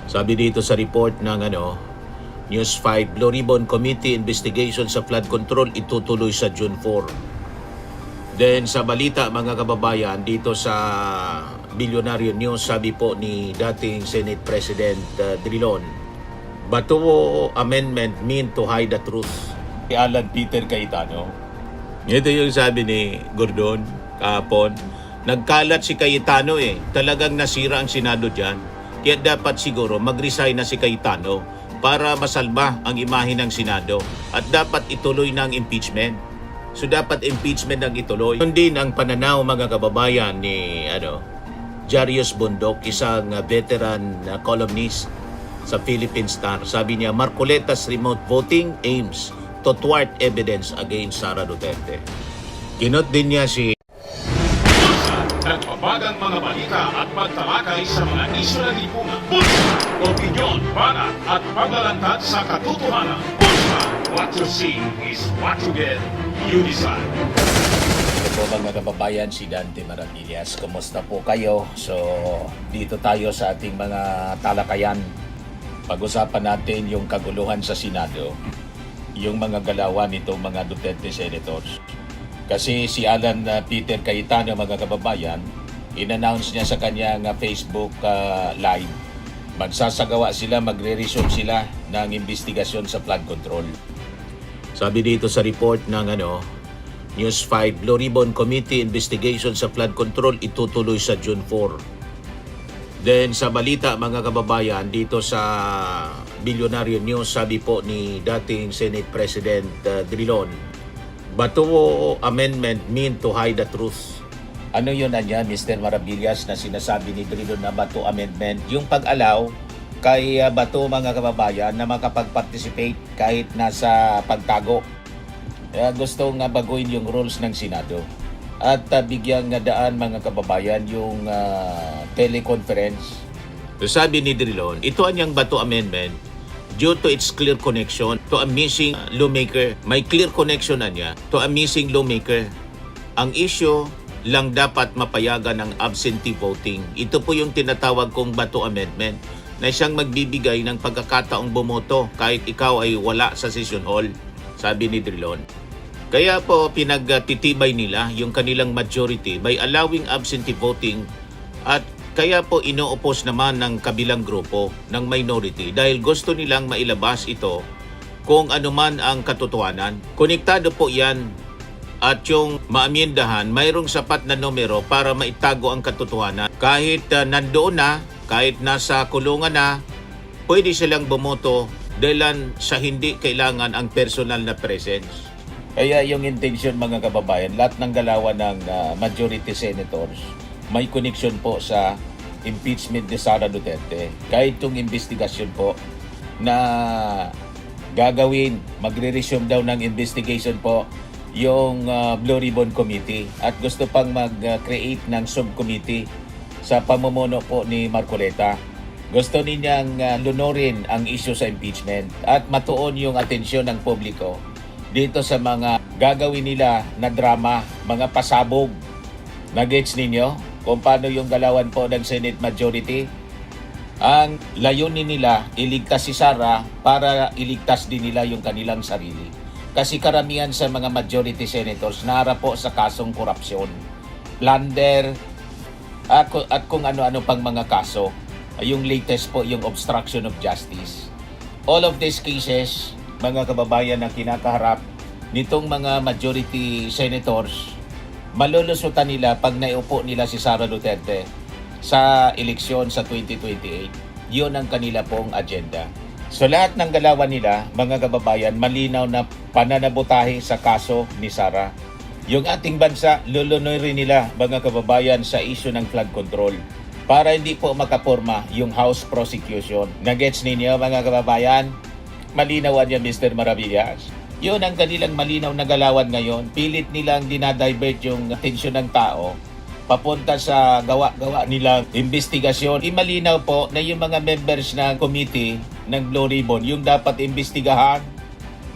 Sabi dito sa report ng News 5, Blue Ribbon Committee investigation sa flood control itutuloy sa June 4. Then sa balita mga kababayan, dito sa Billionaire News, sabi po ni dating Senate President Drilon, Bato amendment mean to hide the truth. Alan Peter Cayetano. Ito yung sabi ni Gordon kahapon. Nagkalat si Cayetano Talagang nasira ang Senado dyan. Kaya dapat siguro mag-resign na si Cayetano para masalba ang imahe ng Senado. At dapat ituloy na ang impeachment. So dapat impeachment ang ituloy. Yun din ang pananaw mga kababayan ni Jarius Bundok, isang veteran columnist sa Philippine Star. Sabi niya, Marcoleta's remote voting aims to thwart evidence against Sara Duterte. Kinot din niya si nagbabagang mga balita at pagtalakay sa mga isyu ng lipunan. Bulsa! Opinyon, banat at paglalantad sa katotohanan. Bulsa! What you see is what you get. You decide. Ito po mga kababayan, si Dante Maravillas. Kumusta po kayo? So, dito tayo sa ating mga talakayan. Pag-usapan natin yung kaguluhan sa Senado, yung mga galawan nitong mga Duterte senators. Kasi si Alan Peter Cayetano, mga kababayan, in-announce niya sa kanyang Facebook live, magsasagawa sila, magre-resume sila ng investigasyon sa flood control. Sabi dito sa report ng News 5, Blue Ribbon Committee investigation sa flood control itutuloy sa June 4. Then sa balita mga kababayan, dito sa Billionaire News, sabi po ni dating Senate President Drilon, Bato amendment mean to hide the truth. Ano yun Mr. Maravillas, na sinasabi ni Drilon na Bato amendment? Yung pag-allow kay Bato mga kababayan na makapag-participate kahit nasa pagtago. Gustong baguhin yung rules ng Senado. At bigyang daan mga kababayan yung teleconference. So, sabi ni Drilon, ito anyang Bato Amendment due to its clear connection to a missing lawmaker. May clear connection na niya to a missing lawmaker. Ang issue lang dapat mapayagan ng absentee voting. Ito po yung tinatawag kong Bato Amendment na siyang magbibigay ng pagkakataong bumoto kahit ikaw ay wala sa session hall, sabi ni Drilon. Kaya po pinagtitibay nila yung kanilang majority by allowing absentee voting, at kaya po ino-oppose naman ng kabilang grupo ng minority dahil gusto nilang mailabas ito kung ano man ang katotohanan. Konektado po yan, at yung maamyendahan mayroong sapat na numero para maitago ang katotohanan. Kahit nandoon na, kahit nasa kulungan na, pwede silang bumoto dahil sa hindi kailangan ang personal na presence. Kaya yung intention mga kababayan, lahat ng galawan ng majority senators may connection po sa impeachment ni Sara Duterte. Kahit yung investigasyon po na gagawin, magre-resume daw ng investigation po yung Blue Ribbon Committee, at gusto pang mag-create ng subcommittee sa pamumuno po ni Marcoleta. Gusto ninyang lunurin ang issue sa impeachment at matuon yung atensyon ng publiko dito sa mga gagawin nila na drama, mga pasabog. Nagets ninyo kung paano yung galawan po ng Senate majority? Ang layunin nila, iligtas si Sara para iligtas din nila yung kanilang sarili. Kasi karamihan sa mga majority senators naharap po sa kasong korupsyon, plunder, at kung ano-ano pang mga kaso. Yung latest po, yung obstruction of justice. All of these cases, mga kababayan, na kinakaharap nitong mga majority senators, malulusutan nila pag naiupo nila si Sara Duterte sa eleksyon sa 2028. Yun ang kanila pong agenda. So lahat ng galawan nila, mga kababayan, malinaw na pananabutahe sa kaso ni Sara. Yung ating bansa, lulunurin nila, mga kababayan, sa issue ng flood control para hindi po makaporma yung House prosecution. Nagets ninyo mga kababayan? Malinawan yan, Mr. Maravillas. Yun ang kanilang malinaw na galawan ngayon. Pilit nilang dinadivert yung atensyon ng tao papunta sa gawa-gawa nilang investigasyon. Imalinaw po na yung mga members ng committee ng Blue Ribbon, yung dapat imbestigahan.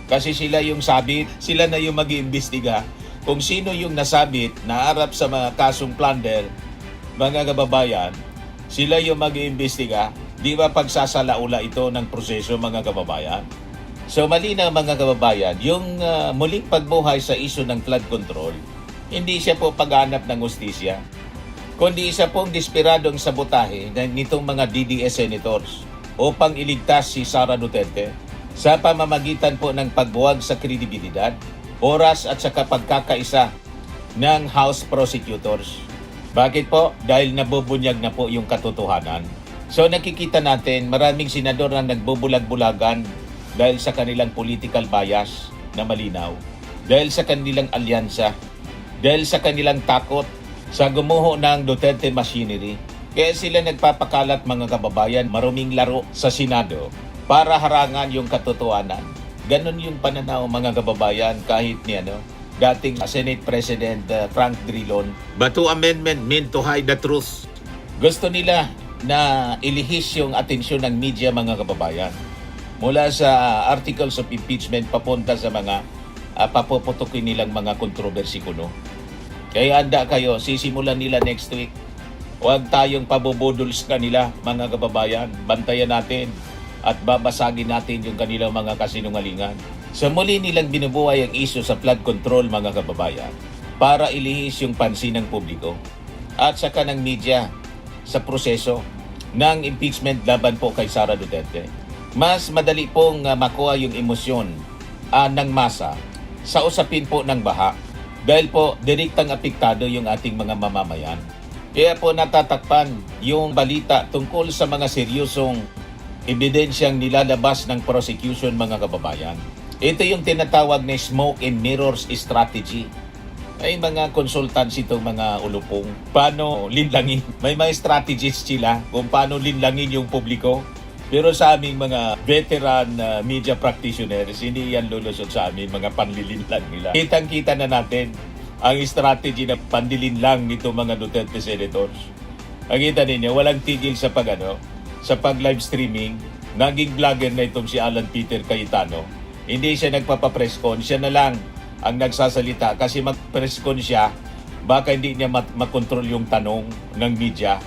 Kasi sila yung sabit, sila na yung mag-iimbestiga. Kung sino yung nasabit na harap sa mga kasong plunder, mga kababayan, sila yung mag-iimbestiga. Di ba pagsasalaula ito ng proseso, mga kababayan? So malinaw, mga kababayan, yung muling pagbuhay sa isyu ng flood control, hindi siya po paghanap ng hustisya, kundi isa pong desperadong sabotahe nitong mga DDS senators upang iligtas si Sara Duterte sa pamamagitan po ng pagbuwag sa kredibilidad, oras at saka pagkakaisa ng House prosecutors. Bakit po? Dahil nabubunyag na po yung katotohanan. So nakikita natin maraming senador na nagbubulag-bulagan dahil sa kanilang political bias na malinaw, dahil sa kanilang alyansa, dahil sa kanilang takot sa gumuho ng Duterte machinery. Kaya sila nagpapakalat, mga kababayan, maruming laro sa Senado para harangan yung katotohanan. Ganon yung pananaw, mga kababayan, kahit ni dating Senate President Frank Drilon. Bato Amendment meant to hide the truth. Gusto nila na ilihis yung atensyon ng media, mga kababayan, mula sa articles of impeachment papunta sa mga papuputukin nilang mga kontrobersi kuno. Kaya handa kayo, sisimulan nila next week. Huwag tayong pabubuduls kanila, mga kababayan. Bantayan natin at babasagin natin yung kanilang mga kasinungalingan. So muli nilang binubuhay ang issue sa flood control, mga kababayan, para ilihis yung pansin ng publiko at saka ng media sa proseso ng impeachment laban po kay Sara Duterte. Mas madali pong makuha yung emosyon ng masa sa usapin po ng baha dahil po direktang apektado yung ating mga mamamayan. Kaya po natatakpan yung balita tungkol sa mga seryosong ebidensyang nilalabas ng prosecution, mga kababayan. Ito yung tinatawag na smoke and mirrors strategy. Ay mga consultants itong mga ulupong. Paano linlangin? May mga strategies sila kung paano linlangin yung publiko. Pero sa aming mga veteran media practitioners, hindi yan lulusot sa amin, mga panlilinlang nila. Kitang-kita na natin ang strategy na panlilinlang nito mga Duterte senators. Nakita ninyo, walang tigil sa sa pag-live streaming. Naging vlogger na itong si Alan Peter Cayetano. Hindi siya nagpapa-press con, siya na lang ang nagsasalita kasi mag-press con siya, baka hindi niya makontrol yung tanong ng media,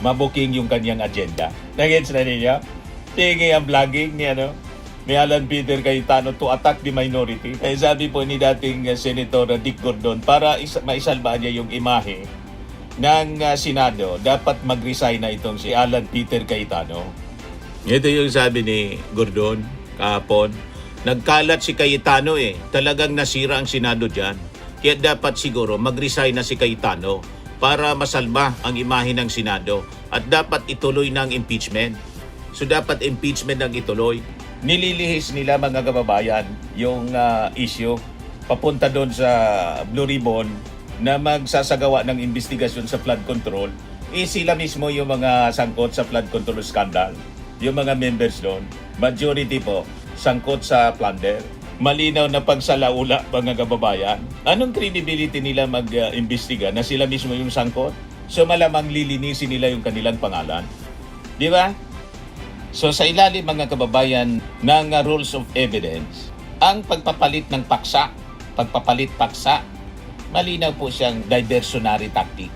mabuking yung kanyang agenda. Nagets na niya? Tingin ang vlogging ni Alan Peter Cayetano to attack the minority. Eh, sabi po ni dating Senator Dick Gordon, para maisalba niya yung imahe ng Senado, dapat mag-resign na itong si Alan Peter Cayetano. Ito yung sabi ni Gordon kahapon. Nagkalat si Cayetano talagang nasira ang Senado dyan. Kaya dapat siguro mag-resign na si Cayetano para masalba ang imahe ng Senado at dapat ituloy ng impeachment. So dapat impeachment ang ituloy. Nililihis nila, mga kababayan, yung issue papunta doon sa Blue Ribbon na magsasagawa ng investigasyon sa flood control. Sila mismo yung mga sangkot sa flood control scandal. Yung mga members doon, majority po, sangkot sa plunder. Malinaw na pagsalaula, mga kababayan. Anong credibility nila mag-imbestiga na sila mismo yung sangkot? So malamang lilinisin nila yung kanilang pangalan. Di ba? So sa ilalim, mga kababayan, ng rules of evidence, ang pagpapalit ng paksa, malinaw po siyang diversionary tactic.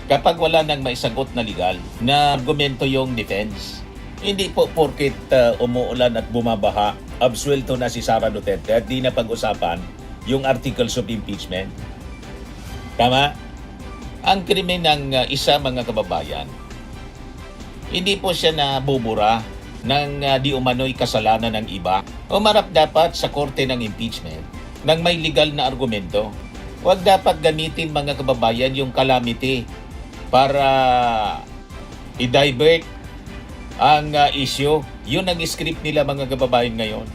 Kapag wala nang maisagot na legal na argumento yung defense, hindi po porket umuulan at bumabaha, absuelto na si Sara Duterte at di na pag-usapan yung articles of impeachment. Tama? Ang krimen ng isa, mga kababayan, hindi po siya nabubura ng di umano'y kasalanan ng iba. Umarap dapat sa korte ng impeachment ng may legal na argumento. Huwag dapat gamitin, mga kababayan, yung calamity para i-divert ang issue. Yun ang script nila, mga kababayan, ngayon.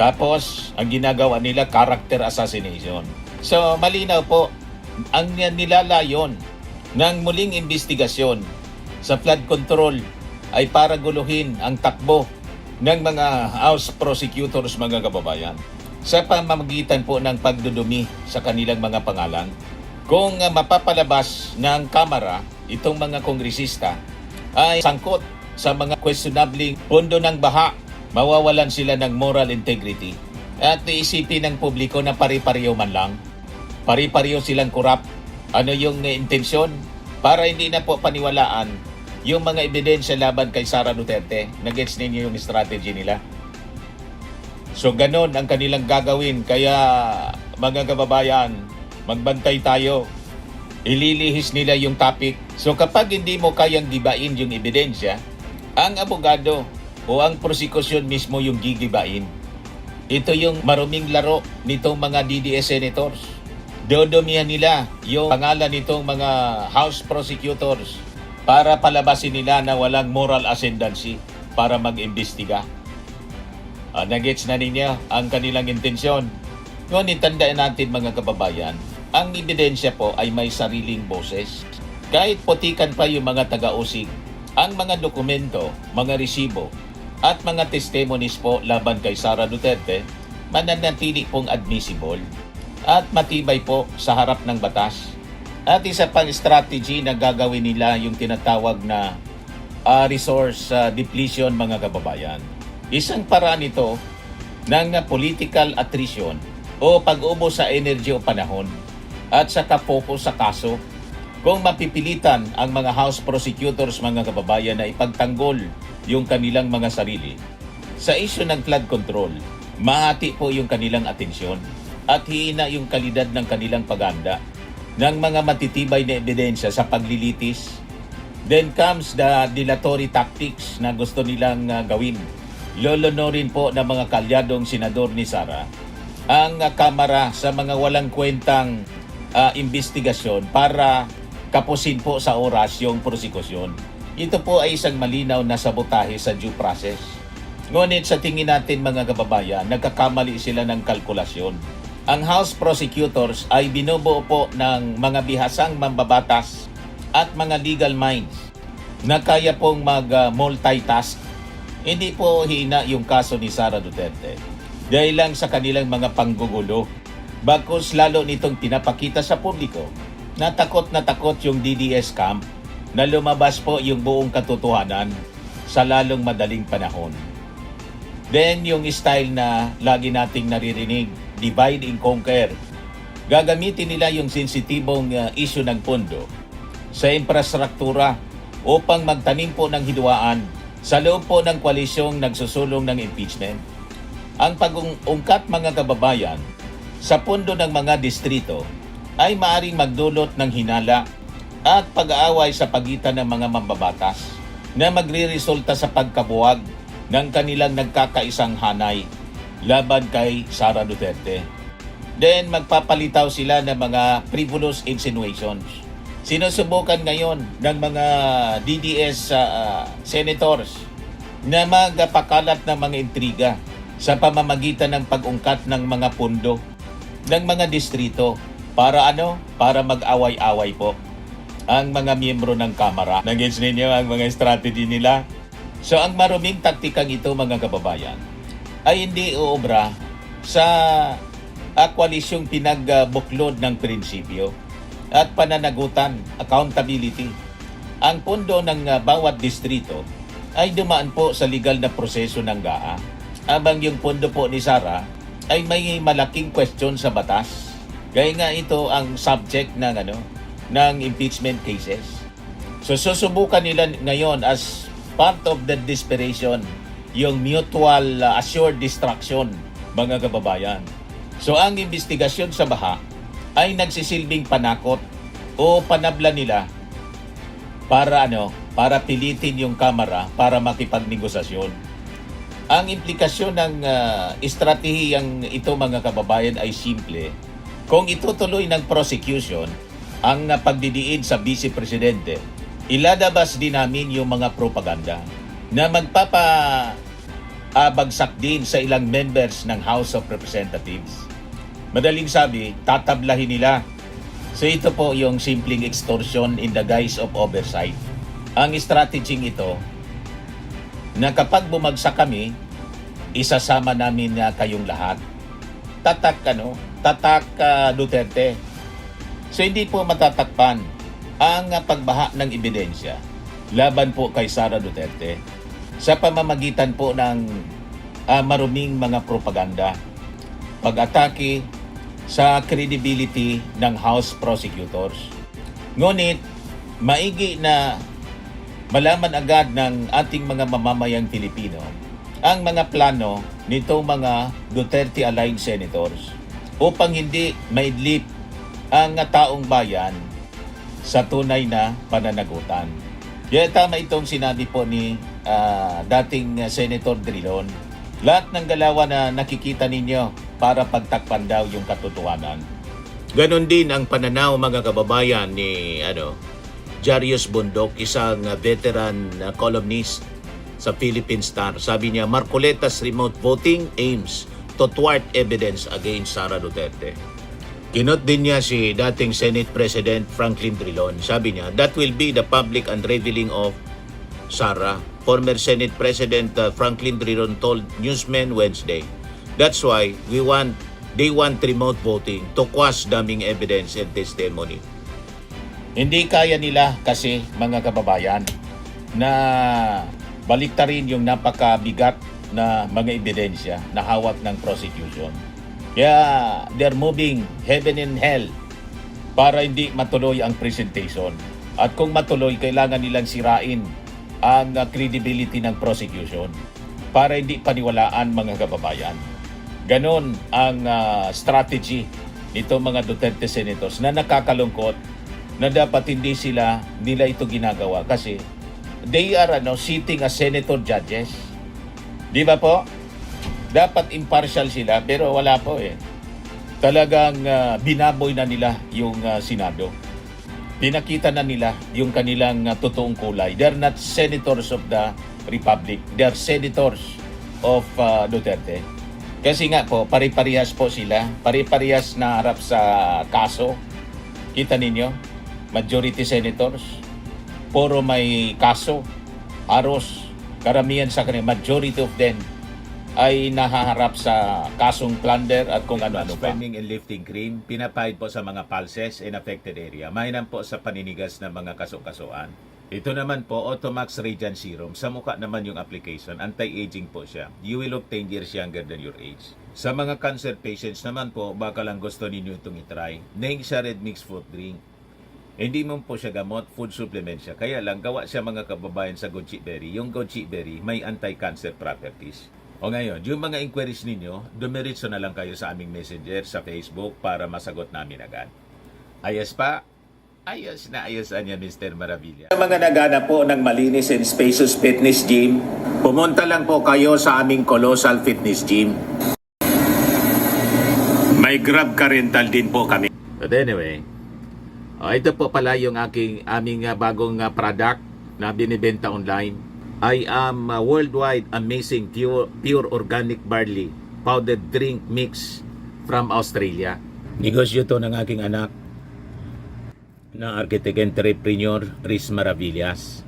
Tapos, ang ginagawa nila, character assassination. So, malinaw po, ang nilalayon ng muling investigasyon sa flood control ay para guluhin ang takbo ng mga House prosecutors, mga kababayan, sa pamamagitan po ng pagdudumi sa kanilang mga pangalan. Kung mapapalabas ng Kamara itong mga kongresista ay sangkot sa mga questionable pondo ng baha, mawawalan sila ng moral integrity. At iisipin ng publiko na pari-pariyo man lang, pari-pariyo silang korap. Ano yung intensyon? Para hindi na po paniwalaan yung mga ebidensya laban kay Sara Duterte. Nagets ninyo yung strategy nila. So ganon ang kanilang gagawin. Kaya mga kababayan, magbantay tayo. Ililihis nila yung topic. So kapag hindi mo kayang gibain yung ebidensya, ang abogado o ang prosekusyon mismo yung gigibain. Ito yung maruming laro nitong mga DDS senators. Dodomihan nila yung pangalan nitong mga House prosecutors para palabasin nila na walang moral ascendancy para mag-imbestiga. Nagets na ninyo ang kanilang intensyon. Ngunit tandaan natin mga kababayan, ang ebidensya po ay may sariling boses. Kahit putikan pa yung mga taga-usig, ang mga dokumento, mga resibo, at mga testimonies po laban kay Sara Duterte, mananatili pong admissible at matibay po sa harap ng batas. At isa pang strategy na gagawin nila yung tinatawag na resource depletion mga kababayan. Isang paraan ito ng political attrition o pag-ubos sa energy o panahon at sa focus sa kaso. Kung mapipilitan ang mga House prosecutors mga kababayan na ipagtanggol yung kanilang mga sarili sa issue ng flood control, mahati po yung kanilang atensyon at hihina yung kalidad ng kanilang paganda ng mga matitibay na ebidensya sa paglilitis. Then comes the dilatory tactics na gusto nilang gawin. Lolonorin po ng mga kalyadong senador ni Sara ang Kamara sa mga walang kwentang investigasyon para kapusin po sa oras yung prosekusyon. Ito po ay isang malinaw na sabotahe sa due process. Ngunit sa tingin natin mga kababayan, nagkakamali sila ng kalkulasyon. Ang House prosecutors ay binubuo po ng mga bihasang mambabatas at mga legal minds na kaya pong mag-multitask. Hindi po hina yung kaso ni Sara Duterte dahil lang sa kanilang mga panggugulo. Bagkus lalo nitong pinapakita sa publiko na takot yung DDS camp na lumabas po yung buong katotohanan sa lalong madaling panahon. Then yung style na lagi nating naririnig, divide and conquer. Gagamitin nila yung sensitibong issue ng pondo sa infrastruktura upang magtanim po ng hidwaan sa loob po ng koalisyong nagsusulong ng impeachment. Ang pag-ungkat mga kababayan sa pondo ng mga distrito ay maaring magdulot ng hinala at pag-aaway sa pagitan ng mga mambabatas na magre-resulta sa pagkabuwag ng kanilang nagkakaisang hanay laban kay Sara Duterte. Then magpapalitaw sila ng mga frivolous insinuations. Sinusubukan ngayon ng mga DDS senators na magpakalat ng mga intriga sa pamamagitan ng pag-ungkat ng mga pundo ng mga distrito para Para mag-away-away po ang mga miyembro ng Kamara. Nag-gets ninyo ang mga strategy nila? So ang maruming taktikang ito mga kababayan ay hindi uobra sa koalisyong pinagbuklod ng prinsipyo at pananagutan, accountability. Ang pondo ng bawat distrito ay dumaan po sa legal na proseso ng GAA, habang yung pondo po ni Sara ay may malaking question sa batas. Gaya nga ito ang subject ng impeachment cases. So susubukan nila ngayon as part of the desperation yung mutual assured destruction mga kababayan. So ang investigasyon sa baha ay nagsisilbing panakot o panabla nila para pilitin yung Kamara para makipagnegosasyon. Ang implikasyon ng estratehiyang ito mga kababayan ay simple. Kung itutuloy ng prosecution ang pagdidiin sa Vice Presidente, ilalabas din namin yung mga propaganda na magpapabagsak din sa ilang members ng House of Representatives. Madaling sabi, tatablahin nila. So ito po yung simpleng extortion in the guise of oversight. Ang strategy ito na kapag bumagsak kami, isasama namin kayong lahat. Tatak Duterte. So hindi po matatakpan ang pagbaha ng ebidensya laban po kay Sara Duterte sa pamamagitan po ng maruming mga propaganda, pag-atake sa credibility ng House prosecutors. Ngunit maigi na malaman agad ng ating mga mamamayang Pilipino ang mga plano nitong mga Duterte-aligned senators upang hindi maidlip ang taong bayan sa tunay na pananagutan. Kaya tama itong sinabi po ni dating Senator Drilon. Lahat ng galawan na nakikita ninyo para pagtakpan daw yung katotohanan. Ganon din ang pananaw mga kababayan ni Jarius Bundok, isang veteran columnist sa Philippine Star. Sabi niya, Marcoleta's remote voting aims to thwart evidence against Sara Duterte. Kinot din niya si dating Senate President Franklin Drilon. Sabi niya, that will be the public unraveling of Sara. Former Senate President Franklin Drilon told newsmen Wednesday, that's why they want remote voting to quash damning evidence and testimony. Hindi kaya nila kasi mga kababayan na baliktarin yung napakabigat na mga ebidensya na hawak ng prosecution. Kaya they're moving heaven and hell para hindi matuloy ang presentation. At kung matuloy, kailangan nilang sirain ang credibility ng prosecution para hindi paniwalaan mga kababayan. Ganon ang strategy nito mga Duterte senators na nakakalungkot na dapat hindi nila ito ginagawa kasi they are sitting as senator judges. Di ba po? Dapat impartial sila pero wala po eh. Talagang binaboy na nila yung Senado. Pinakita na nila yung kanilang totoong kulay. They're not senators of the Republic. They're senators of Duterte. Kasi nga po, pare-parehas po sila. Pare-parehas na harap sa kaso. Kita ninyo? Majority senators. Puro may kaso. Haros. Karamihan sa kanila. Majority of them ay nahaharap sa kasong plunder at kung ano-ano pa. Spending and lifting cream, pinapahid po sa mga pulses in affected area. Mainam po sa paninigas ng mga kaso-kasuan. Ito naman po, Automax Radiant Serum. Sa mukha naman yung application, anti-aging po siya. You will look 10 years younger than your age. Sa mga cancer patients naman po, baka lang gusto ninyo itong itry. Neng siya red mixed fruit drink. Hindi mo po siya gamot, food supplement siya. Kaya lang, gawa siya mga kababayan sa goji berry. Yung goji berry may anti-cancer properties. O ngayon, yung mga inquiries ninyo, dumiritso na lang kayo sa aming messenger sa Facebook para masagot namin agad. Ayos pa? Ayos na ayos niya, Mr. Maravilla. Sa mga nagana po ng malinis and spacious fitness gym, pumunta lang po kayo sa aming Colossal Fitness Gym. May Grab car rental din po kami. But anyway, ito po pala yung aming bagong product na binibenta online. I am worldwide amazing pure organic barley powdered drink mix from Australia. Negosyo to ng aking anak na architect entrepreneur Riz Maravillas.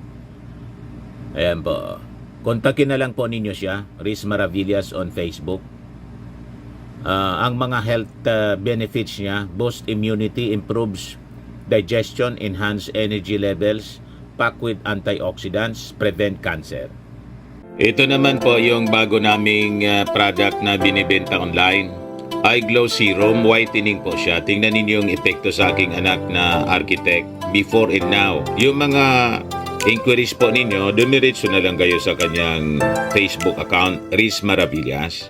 Ayan po. Kontakin na lang po ninyo siya, Riz Maravillas on Facebook. Ang mga health benefits niya, boost immunity, improves digestion, enhance energy levels, packed with antioxidants, prevent cancer. Ito naman po yung bago naming product na binibenta online. Eye Glow Serum, whitening po siya. Tingnan ninyo yung epekto sa aking anak na architect before and now. Yung mga inquiries po ninyo, dumiretso na lang kayo sa kanyang Facebook account, Riz Maravillas.